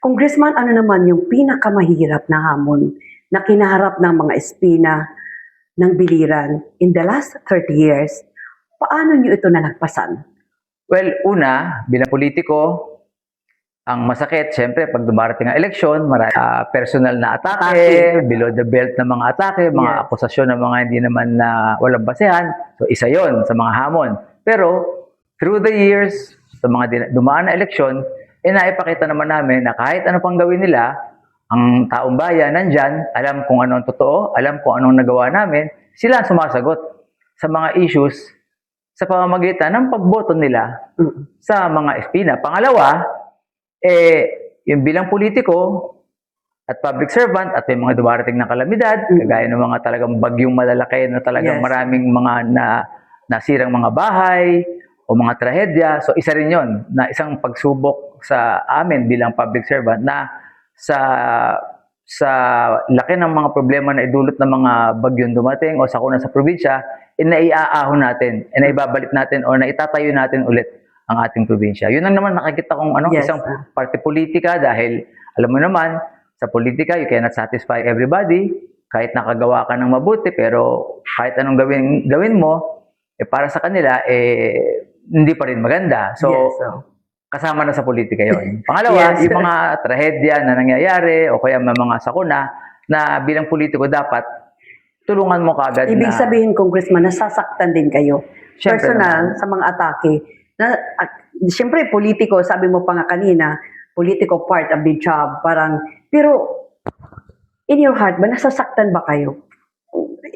Congressman, ano naman yung pinakamahirap na hamon na kinaharap ng mga espina ng biliran in the last 30 years? Paano niyo ito nalagpasan? Well, una, bilang politiko, ang masakit, syempre, pag dumarating ang eleksyon, marami personal na atake, below the belt na mga atake, mga Yes. akusasyon ng mga hindi naman na walang basehan. So, isa yon sa mga hamon. Pero, through the years, sa mga dumaan na eleksyon, naipakita naman namin na kahit ano pang gawin nila, ang taong bayan nandyan, alam kung ano ang totoo, alam kung anong nagawa namin, sila ang sumasagot sa mga issues sa pamamagitan ng pagboto nila sa mga espina. Pangalawa, yung bilang politiko at public servant at may mga dumarating na kalamidad, kagaya ng mga talagang bagyong malalaki na talagang maraming mga nasirang mga bahay o mga trahedya. So isa rin yon na isang pagsubok sa amin bilang public servant na sa laki ng mga problema na idulot ng mga bagyong dumating o sakuna sa probinsya, naiaahon natin, naibabalik natin o naitatayo natin ulit ang ating probinsya. Yun lang naman nakikita kong isang party politika dahil alam mo naman, sa politika you cannot satisfy everybody. Kahit nakagawa ka ng mabuti pero kahit anong gawin mo, para sa kanila, hindi pa rin maganda. So, kasama na sa politika yon. Pangalawa, yung mga trahedya na nangyayari o kaya mga sakuna na bilang politiko dapat tulungan mo kaagad. Ibig sabihin, Congressman, nasasaktan din kayo. Siyempre personal sa mga atake. Siyempre, politiko, sabi mo pa nga kanina, politiko part of the job. Pero, in your heart ba, nasasaktan ba kayo?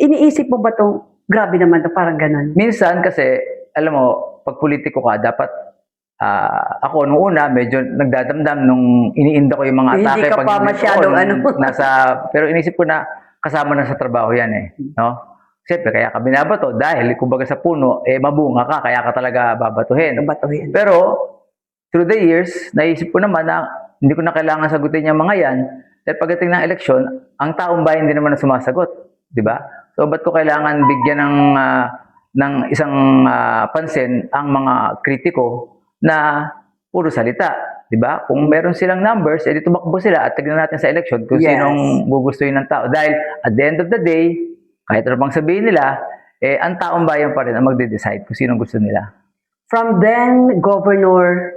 Iniisip mo ba itong, grabe naman, parang ganun? Minsan kasi, alam mo, pag politiko ka, dapat, ako noong una, medyo nagdadamdam nung iniinda ko yung mga atake. Hindi ka pa masyadong pero inisip ko na, kasama na sa trabaho yan no? Siyempre, kaya ka binabato dahil kumbaga sa puno, mabunga ka, kaya ka talaga babatuhin. Pero, through the years, naisip ko naman na hindi ko na kailangan sagutin yung mga yan. Dahil pagdating ng eleksyon, ang taong bayan din naman na sumasagot. Di ba? So, ba't ko kailangan bigyan ng isang pansin ang mga kritiko na puro salita? Di ba? Kung meron silang numbers, edi tumakbo sila at tignan natin sa eleksyon kung sinong gugustuhin ng tao. Dahil at the end of the day, kahit ano pang sabihin nila, ang taong bayan pa rin ang magde-decide kung sinong gusto nila. From then, Governor,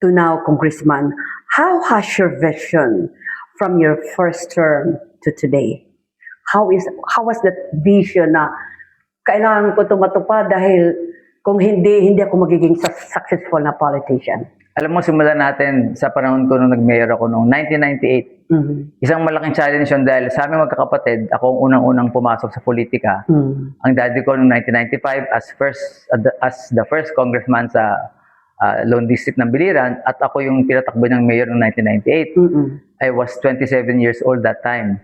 to now, Congressman, how has your vision from your first term to today? How was that vision na kailangan ko ito matupad dahil kung hindi ako magiging successful na politician? Alam mo, simulan natin sa panahon ko nung nag-mayor ako noong 1998. Isang malaking challenge yun dahil sa aming magkakapatid, ako ang unang-unang pumasok sa politika. Ang daddy ko noong 1995 as the first congressman sa Lone District ng Biliran at ako yung pinatakbo ng mayor noong 1998. I was 27 years old that time.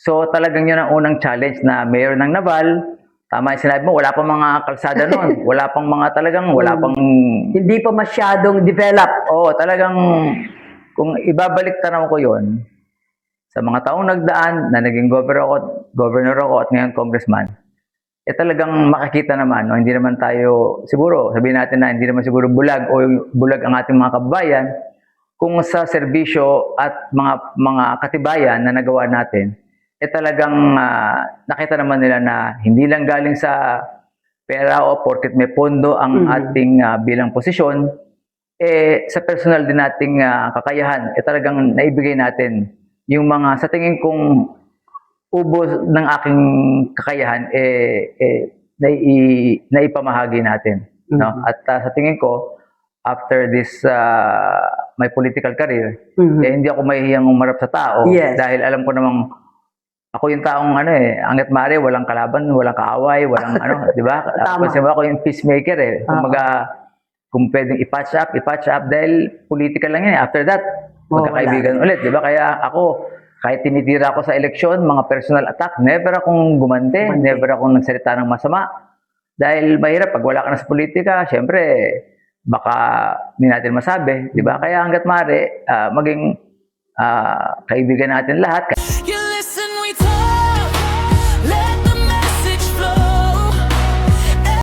So talagang yun ang unang challenge na mayor ng Naval. Tama yung sinabi mo, wala pang mga kalsada noon. Wala pang mga wala pang... Hindi pa masyadong developed. Oo, talagang kung ibabalik tanaw ko yon sa mga taong nagdaan na naging governor ako at ngayon congressman, talagang makikita naman, no? Hindi naman tayo, siguro, sabihin natin na hindi naman siguro bulag o bulag ang ating mga kababayan kung sa serbisyo at mga katibayan na nagawa natin, talagang nakita naman nila na hindi lang galing sa pera o porket may pondo ang ating bilang posisyon, sa personal din nating kakayahan, talagang naibigay natin yung mga sa tingin kong ubos ng aking kakayahan, naipamahagi natin. No? At sa tingin ko, after this my political career, hindi ako mahihiyang umarap sa tao dahil alam ko namang ako yung taong hangga't maaari, walang kalaban, walang kaaway, walang di ba? Kasi ako yung peacemaker Kumbaga, kung pwedeng i-patch up dahil political lang yan. After that, magkakaibigan ulit, di ba? Kaya ako, kahit tinitira ako sa eleksyon, mga personal attack, never akong gumante, never akong nagsalita ng masama. Dahil mahirap, pag wala ka na sa politika, syempre, baka hindi natin masabi, di ba? Kaya hangga't maaari, maging kaibigan natin lahat.